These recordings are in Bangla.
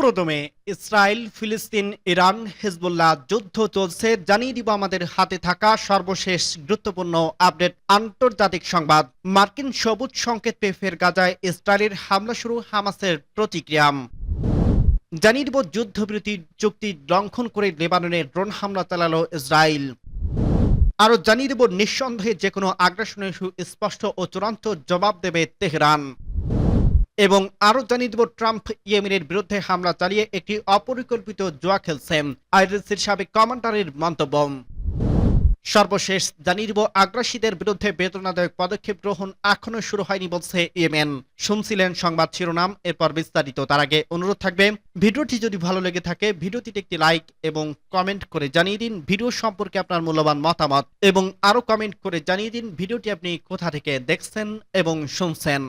প্রথমে ইসরায়েল, ফিলিস্তিন, ইরান, হিজবুল্লাহ যুদ্ধ চলছে। জানিয়ে দিব আমাদের হাতে থাকা সর্বশেষ গুরুত্বপূর্ণ আপডেট। আন্তর্জাতিক সংবাদ। মার্কিন সবুজ সংকেত পেয়ে ফের গাজায় ইসরায়েলের হামলা শুরু, হামাসের প্রতিক্রিয়া। জানিয়ে দিব যুদ্ধবিরতি চুক্তি লঙ্ঘন করে লেবাননে ড্রোন হামলা চালালো ইসরায়েল। আরো জানিয়ে দেব নিঃসন্দেহে যে কোনো আগ্রাসনের সুস্পষ্ট ও চূড়ান্ত জবাব দেবে তেহরান। এবং আরো জানিয়ে দেব ট্রাম্প ইয়েমেনের বিরুদ্ধে হামলা চালিয়ে একটি অপরিকল্পিত জুয়া খেলছেন, আইডিসির সাবেক কমান্ডারের মন্তব্য। সর্বশেষ জানিয়ে দিব আগ্রাসীদের বিরুদ্ধে বেদনাদায়ক পদক্ষেপ গ্রহণ এখনো শুরু হয়নি বলছে ইয়েমেন। শুনছিলেন সংবাদ শিরোনাম, এরপর বিস্তারিত। তার আগে অনুরোধ থাকবে, ভিডিওটি যদি ভালো লেগে থাকে ভিডিওটিতে একটি লাইক এবং কমেন্ট করে জানিয়ে দিন ভিডিও সম্পর্কে আপনার মূল্যবান মতামত, এবং আরো কমেন্ট করে জানিয়ে দিন ভিডিওটি আপনি কোথা থেকে দেখছেন এবং শুনছেন।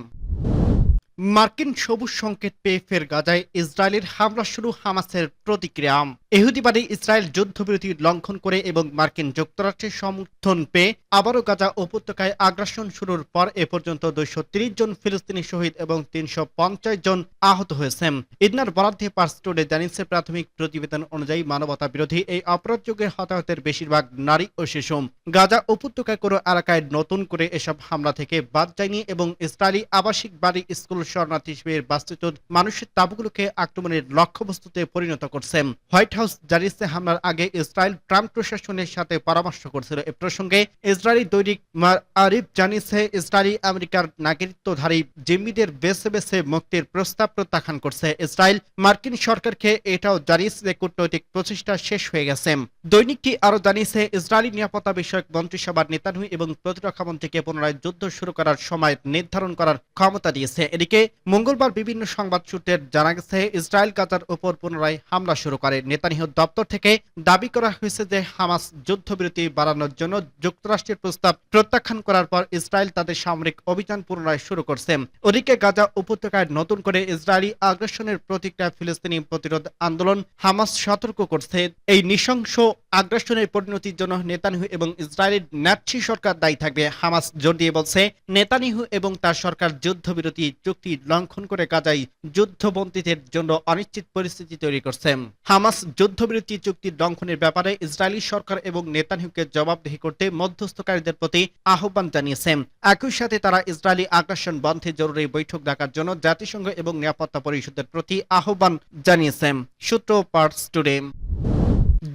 মার্কিন সবুজ সংকেত পেয়ে ফের গাজায় ইসরায়েলের হামলা শুরু, হামাসের প্রতিক্রিয়া। ইহুদিবাদী ইসরায়েল যুদ্ধবিরতি লঙ্ঘন করে এবং মার্কিন যুক্তরাষ্ট্রের সমর্থন পেয়ে আবারও গাজা উপত্যকায় আগ্রাসন শুরুর পর এ পর্যন্ত 230 জন ফিলিস্তিনি শহীদ এবং 350 জন আহত হয়েছেন। ইদনার বরাদ্দে পার্স টুডে জানিয়েছে, প্রাথমিক প্রতিবেদন অনুযায়ী মানবতা বিরোধী এই অপরাধযোগে হতাহতের বেশিরভাগ নারী ও শিশু। গাজা উপত্যকায় কোনো এলাকায় নতুন করে এসব হামলা থেকে বাদ যায়নি এবং ইসরায়েলি আবাসিক বাড়ি, স্কুল, শরণার্থী শিবির, বাস্তুচ্যুত মানুষের তাঁবুগুলোকে আক্রমণের লক্ষ্যবস্তুতে পরিণত করছে। হোয়াইট হাউস জানিয়েছে, হামলার আগে ইসরায়েল ট্রাম্প প্রশাসনের সাথে পরামর্শ করছিল। এ প্রসঙ্গে ইসরায়েলি দৈনিক মাআরিফ জানিয়েছে, ইসরায়েলি আমেরিকার নাগরিকত্বধারী জিম্মিদের বেছে বেছে মুক্তির প্রস্তাব প্রত্যাখ্যান করছে ইসরায়েল। মার্কিন সরকারকে এটাও জানিয়েছে যে কূটনৈতিক প্রচেষ্টা শেষ হয়ে গেছে। দৈনিকটি আরও জানিয়েছে, ইসরায়েলি নিরাপত্তা বিষয়ক মন্ত্রিসভার নেতানিয়াহু এবং প্রতিরক্ষা মন্ত্রীকে পুনরায় যুদ্ধ শুরু করার সময় নির্ধারণ করার ক্ষমতা দিয়েছে। এদিকে মঙ্গলবার বিভিন্ন সংবাদ সূত্রে জানা গেছে, ইসরায়েল গাজার উপর পুনরায় হামলা শুরু করে। নেতানিয়াহুর দপ্তর থেকে দাবি করা হয়েছে যে হামাস যুদ্ধবিরতি বাড়ানোর জন্য যুক্তরাষ্ট্রের প্রস্তাব প্রত্যাখ্যান করার পর ইসরায়েল তাদের সামরিক অভিযান পুনরায় শুরু করছে। ওদিকে গাজা উপত্যকায় নতুন করে ইসরায়েলি আগ্রাসনের প্রতিক্রিয়া ফিলিস্তিনি প্রতিরোধ আন্দোলন হামাস সতর্ক করছে, এই নৃশংস আগ্রাসনের পরিণতির জন্য নেতানিয়াহু এবং ইসরায়েলের ন্যাটসি সরকার দায়ী থাকবে। হামাস জোর দিয়ে বলছে, নেতানিয়াহু এবং তার সরকার যুদ্ধবিরতি চুক্তি লঙ্ঘন করে গাজায় যুদ্ধবন্দীদের জন্য অনিশ্চিত পরিস্থিতি তৈরি করছে। হামাস যুদ্ধবিরতি চুক্তি লঙ্ঘনের ব্যাপারে ইসরায়েলি সরকার এবং নেতানিয়াহুকে জবাবদিহি করতে মধ্যস্থকারীদের প্রতি আহ্বান জানিয়েছে। একই সাথে তারা ইসরায়েলি আগ্রাসন বন্ধে জরুরি বৈঠক ডাকার জন্য জাতিসংঘ এবং নিরাপত্তা পরিষদের প্রতি আহ্বান জানিয়েছে। সূত্র পার্স টুডে।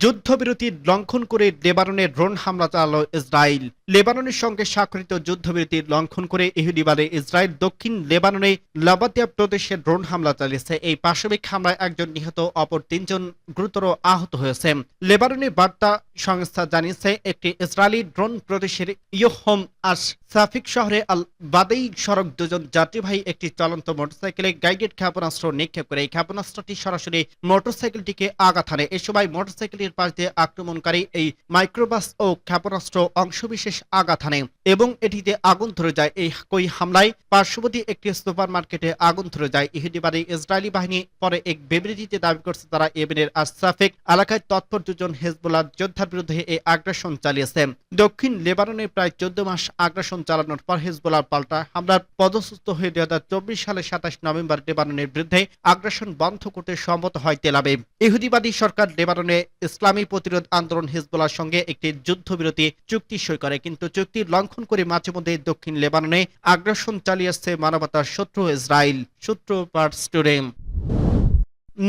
যুদ্ধবিরতি লঙ্ঘন করে লেবাননে ড্রোন হামলা চালালো ইসরায়েল। লেবাননের সঙ্গে স্বাক্ষরিত যুদ্ধবিরতি লঙ্ঘন করে ইহুদিবাদী ইসরায়েল দক্ষিণ লেবাননে লাবাতিয়া প্রদেশে ড্রোন হামলা চালিয়েছে। এই পাশবিক হামলায় একজন নিহত, অপর 3 জন গুরুতর আহত হয়েছে। লেবাননের বার্তা সংস্থা জানিয়েছে, একটি ইসরায়েলি ড্রোন প্রদেশের ইয়হম আস সাফিক শহরে আল বাদেই সড়ক 2 জন যাত্রীবাহী একটি চলন্ত মোটরসাইকেলে গাইডেড ক্ষেপণাস্ত্র নিক্ষেপ করে। এই ক্ষেপণাস্ত্রটি সরাসরি মোটরসাইকেলটিকে আঘাত হানে। এ সময় মোটরসাইকেলের পাশ দিয়ে আক্রমণকারী এই মাইক্রোবাস ও ক্ষেপণাস্ত্র অংশবিশেষ আঘাত হানে এবং এটিতে আগুন ধরে যায়। এই হামলায় পার্শ্ববর্তী একটি সুপার মার্কেটে আগুন ধরে যায়। ইহুদিবাদী ইসরায়েলি বাহিনী পরে এক বিবৃতিতে দাবি করছে, তারা ইয়েমেনের আস-সাফেক এলাকায় তৎপর 2 জন হিজবুল্লাহ যোদ্ধার বিরুদ্ধে এই আগ্রাসন চালিয়েছে। দক্ষিণ লেবাননে প্রায় 14 মাস আগ্রাসন চালানোর পর হিজবুল্লাহ পাল্টা হামলার পদচ্যুত হয়ে 2024 সালে 27 নভেম্বর লেবাননের বিরুদ্ধে আগ্রাসন বন্ধ করতে সম্মত হয় তেল আবিব। ইহুদিবাদী সরকার লেবাননে ইসলামী প্রতিরোধ আন্দোলন হিজবুল্লাহর সঙ্গে একটি যুদ্ধবিরতি চুক্তি সই করে, কিন্তু চুক্তি লঙ্ঘন করে মাঝে মধ্যে দক্ষিণ লেবাননে আগ্রাসন চালিয়ে আসছে মানবতার শত্রু ইসরায়েল। সূত্র পার্স টুডে।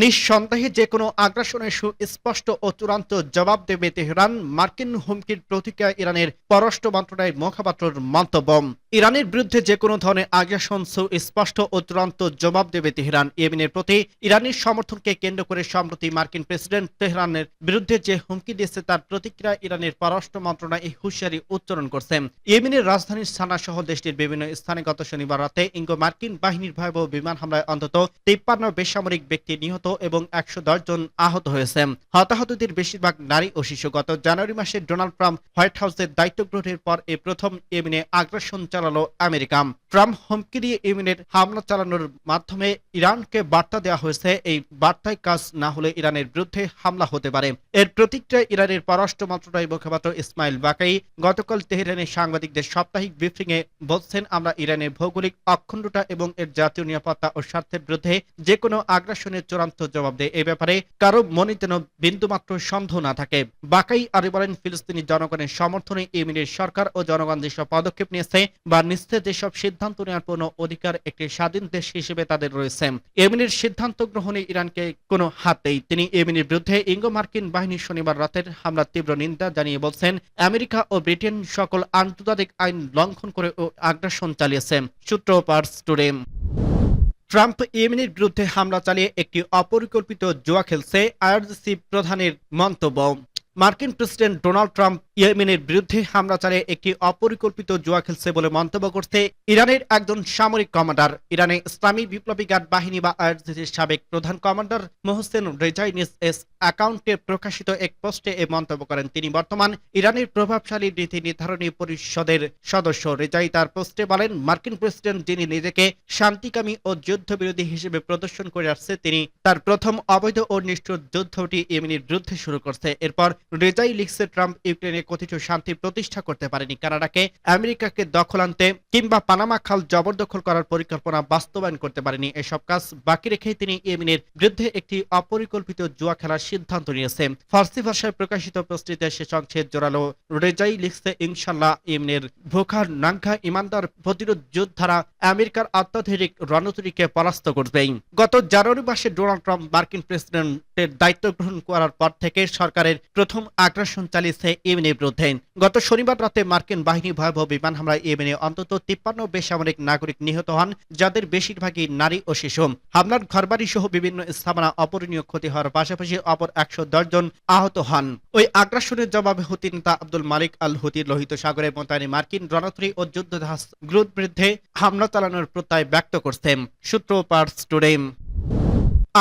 নিঃসন্দেহে যে কোনো আগ্রাসনের সুস্পষ্ট ও চূড়ান্ত জবাব দেবে তেহরান, মার্কিন হুমকির প্রতিক্রিয়া ইরানের পররাষ্ট্র মন্ত্রণালয়ের মুখপাত্রের মন্তব্য। ইরানের বিরুদ্ধে যে কোনো ধরনের আগ্রাসন সুস্পষ্ট ও চূড়ান্ত জবাব দেবে তেহরান। ইয়েমেনের প্রতি ইরানের সমর্থনকে কেন্দ্র করে সম্প্রতি মার্কিন প্রেসিডেন্ট তেহরানের বিরুদ্ধে যে হুমকি দিয়েছে তার প্রতিক্রিয়া ইরানের পররাষ্ট্র মন্ত্রণালয় এই হুঁশিয়ারি উচ্চারণ করছে। ইয়েমেনের রাজধানী সানা সহ দেশটির বিভিন্ন স্থানে গত শনিবার রাতে ইঙ্গো মার্কিন বাহিনীর ভয়াবহ বিমান হামলায় অন্তত 53 বেসামরিক ব্যক্তি নিহত এবং 110 জন আহত হয়েছে। হতাহতদের বেশিরভাগ নারী ও শিশু। গত জানুয়ারি মাসে ডোনাল্ড ট্রাম্প হোয়াইট হাউসের দায়িত্ব গ্রহণের পর এই প্রথম ইয়েমেনে আগ্রাসন চালালো আমেরিকা। ট্রাম্প হুমকি দিয়ে ইয়েমেনের হামলা চালানোর মাধ্যমে ইরানকে বার্তা দেওয়া হয়েছে, এই বার্তায় কাজ না হলে ইরানের বিরুদ্ধে হামলা হতে পারে। এর প্রতিক্রিয়ায় ইরানের পররাষ্ট্র মন্ত্রণালয়ের মুখপাত্র ইসমাইল বাকাই গতকাল তেহরানে সাংবাদিকদের সাপ্তাহিক ব্রিফিংয়ে বলছেন, আমরা ইরানের ভৌগোলিক অখণ্ডতা এবং এর জাতীয় নিরাপত্তা ও স্বার্থের বিরুদ্ধে যে কোনো আগ্রাসনের চূড়ান্ত জবাব দেয়। এ ব্যাপারে কারো মনে যেন বিন্দুমাত্র সন্দেহ না থাকে। বাকাই আরো বলেন, ফিলিস্তিনি জনগণের সমর্থনে ইয়েমেনের সরকার ও জনগণ যেসব পদক্ষেপ নিয়েছে বা নিচ্ছে, যেসব সিদ্ধান্ত নেওয়ার পূর্ণ অধিকার একটি স্বাধীন দেশ হিসেবে তাদের রয়েছে। ইয়েমেনের সিদ্ধান্ত গ্রহণে ইরানকে কোনো হাত নেই। তিনি ইয়েমেনের বিরুদ্ধে ইঙ্গো মার্কিন বাহিনীর শনিবার রাতের হামলার তীব্র নিন্দা জানিয়ে বলছেন, আমেরিকা ও ব্রিটেন সকল আন্তর্জাতিক আইন লঙ্ঘন করে ও আগ্রাসন চালিয়েছে। সূত্র পার্স টুডে। ট্রাম্প ইয়েমেনের বিরুদ্ধে হামলা চালিয়ে একটি অপরিকল্পিত জুয়া খেলছে, আইআরজিসি প্রধানের মন্তব্য। মার্কিন প্রেসিডেন্ট ডোনাল্ড ট্রাম্প ইয়েমেনের বিরুদ্ধে হামলা চালিয়ে একটি অপরিকল্পিত জুয়া খেলছে বলে মন্তব্য করছে ইরানের একজন সামরিক কমান্ডার। ইরানে ইসলামী বিপ্লবী গার্ড বাহিনী বা আইআরজিসির সাবেক প্রধান কমান্ডার মোহসেন রেজাই নিজ অ্যাকাউন্টে প্রকাশিত এক পোস্টে এ মন্তব্য করেন। তিনি বর্তমান ইরানের প্রভাবশালী নীতি নির্ধারণী পরিষদের সদস্য। রেজাই তার পোস্টে বলেন, মার্কিন প্রেসিডেন্ট যিনি নিজেকে শান্তিকামী ও যুদ্ধবিরোধী হিসেবে প্রদর্শন করে আসছে, তিনি তার প্রথম অবৈধ ও নিষ্ঠুর যুদ্ধটি ইয়েমেনের বিরুদ্ধে শুরু করছে। এরপর রেজাই লিখছে, ট্রাম্প ইউক্রেনে কথিত শান্তি প্রতিষ্ঠা করতে পারেনি, কানাডাকে আমেরিকাকে দখল আনতে কিংবা পানামা খাল জবরদখল করার পরিকল্পনা বাস্তবায়ন করতে পারেনি। এসব কাজ বাকি রেখে তিনি ইয়েমেনের বিরুদ্ধে একটি অপরিকল্পিত জুয়া খেলার সিদ্ধান্ত নিয়েছে। ফার্সি ভাষায় প্রকাশিত পোস্টটিতে শেষ অংশে জোরালো রেজাই লিখছে, ইনশাল্লাহ ইয়েমেনের ভোখার নাঙ্গা ইমানদার প্রতিরোধ যোদ্ধারা আমেরিকার অত্যাধুনিক রণতরীকে পরাস্ত করবেই। গত জানুয়ারি মাসে ডোনাল্ড ট্রাম্প মার্কিন প্রেসিডেন্টের দায়িত্ব গ্রহণ করার পর থেকে সরকারের প্রথম আগ্রাসন চালিয়েছে ইয়েমেনের বিরুদ্ধে। গত শনিবার রাতে মার্কিন বাহিনী ভয়াবহ বিমান হামলায় ইয়েমেনে অন্তত 53 বেসামরিক নাগরিক নিহত হন, যাদের বেশিরভাগই নারী ও শিশু। হামলার ঘরবাড়ি সহ বিভিন্ন স্থাপনা অপরিণীয় ক্ষতি হওয়ার পাশাপাশি অপর 110 জন আহত হন। ওই আগ্রাসনের জবাবে হুতি নেতা আব্দুল মালিক আল হুতির লোহিত সাগরে মোতায়েন মার্কিন রণতরী ও যুদ্ধজাহাজগুলোর বিরুদ্ধে হামলা চালানোর প্রত্যয় ব্যক্ত করছেন। সূত্র পার্স টুডে।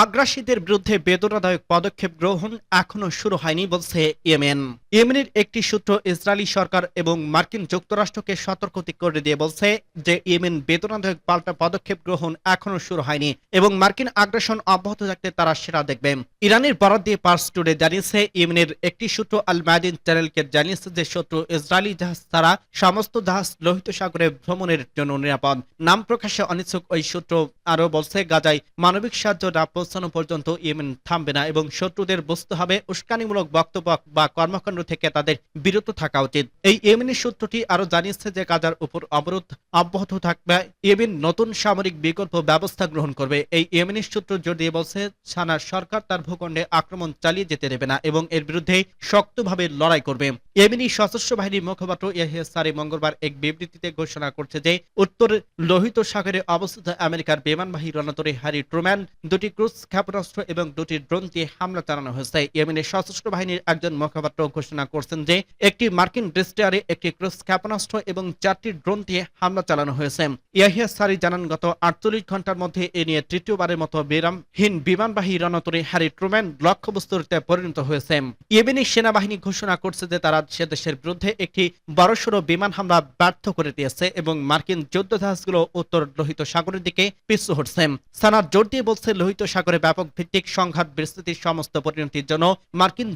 আগ্রাসীদের বিরুদ্ধে বেদনাদায়ক পদক্ষেপ গ্রহণ এখনো শুরু হয়নি বলছে ইয়েমেন। ইয়েমেনের একটি সূত্র ইসরায়েলি সরকার এবং মার্কিন যুক্তরাষ্ট্রকে সতর্ক করে দিয়ে বলছে যে ইয়েমেন বেদনাদায়ক পাল্টা পদক্ষেপ গ্রহণ এখনো শুরু হয়নি এবং মার্কিন আগ্রাসন অব্যাহত থাকতে তারা সেটা দেখবে। ইরানের বরাত দিয়ে পার্স টুডে জানিয়েছে, ইয়েমেনের একটি সূত্র আল মায়াদিন চ্যানেলকে জানিয়েছে যে শত্রু ইসরায়েলি জাহাজ ছাড়া সমস্ত জাহাজ লোহিত সাগরে ভ্রমণের জন্য নিরাপদ। নাম প্রকাশে অনিচ্ছুক ওই সূত্র আরো বলছে, গাজায় মানবিক সাহায্য না পৌঁছানো পর্যন্ত ইয়েমেন থামবে না এবং শত্রুদের বুঝতে হবে উস্কানিমূলক বক্তব্য বা কর্মকাণ্ড থেকে তাদের বিরত থাকা উচিত। এই ইয়েমেনের সূত্রটি আরো জানিয়েছে যে গাজার উপর অবরোধ অব্যাহত থাকবে, ইয়েমেন নতুন সামরিক বিকল্প ব্যবস্থা গ্রহণ করবে। এই ইয়েমেনের সূত্র জোর দিয়ে বলছে, সানা সরকার তার ভূখণ্ডে আক্রমণ চালিয়ে যেতে দেবে না এবং এর বিরুদ্ধে শক্তভাবে লড়াই করবে। ইয়েমেনি সশস্ত্র বাহিনীর মুখপাত্র ইয়াহিয়া সারি মঙ্গলবার এক বিবৃতিতে ঘোষণা করছে যে উত্তর লোহিত সাগরে অবস্থিত আমেরিকার বিমানবাহী রণতরী হ্যারি ট্রুম্যান, দুটি ক্রুজ ক্ষেপণাস্ত্র এবং দুটি ড্রোন দিয়ে হামলা চালানো হয়েছে। ইয়েমেনের সশস্ত্র বাহিনীর একজন মুখপাত্র ঘোষণা করছেন যে একটি মার্কিন ডেস্ট্রয়ারে একটি ক্রুজ ক্ষেপণাস্ত্র এবং 4টি ড্রোন দিয়ে হামলা চালানো হয়েছে। ইয়াহিয়া সারি জানান, গত 48 ঘন্টার মধ্যে এ নিয়ে তৃতীয়বারের মতো বিরামহীন বিমানবাহী রণতরী হ্যারি ট্রুম্যান লক্ষ্যবস্তুতে পরিণত হয়েছে। ইয়েমেনি সেনাবাহিনী ঘোষণা করছে যে তারা সে দেশের বিরুদ্ধে একটি বড়সড় বিমান হামলা ব্যর্থ করে দিয়েছে এবং মার্কিন যুদ্ধজাহাজগুলো উত্তর লোহিত সাগরের দিকে পিছু হটছে। সানা জোর দিয়ে বলছে, লোহিত সাগরে ব্যাপক ভিত্তিক সংঘাত বিস্তৃতির সমস্ত পরিণতির জন্য মার্কিন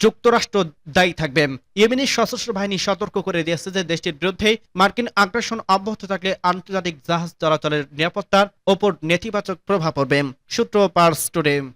যুক্তরাষ্ট্র দায়ী থাকবে। ইয়েমেনের সশস্ত্র বাহিনী সতর্ক করে দিয়েছে যে দেশটির বিরুদ্ধে মার্কিন আগ্রাসন অব্যাহত থাকলে আন্তর্জাতিক জাহাজ চলাচলের নিরাপত্তার ওপর নেতিবাচক প্রভাব পড়বে। সূত্র পার্স টুডে।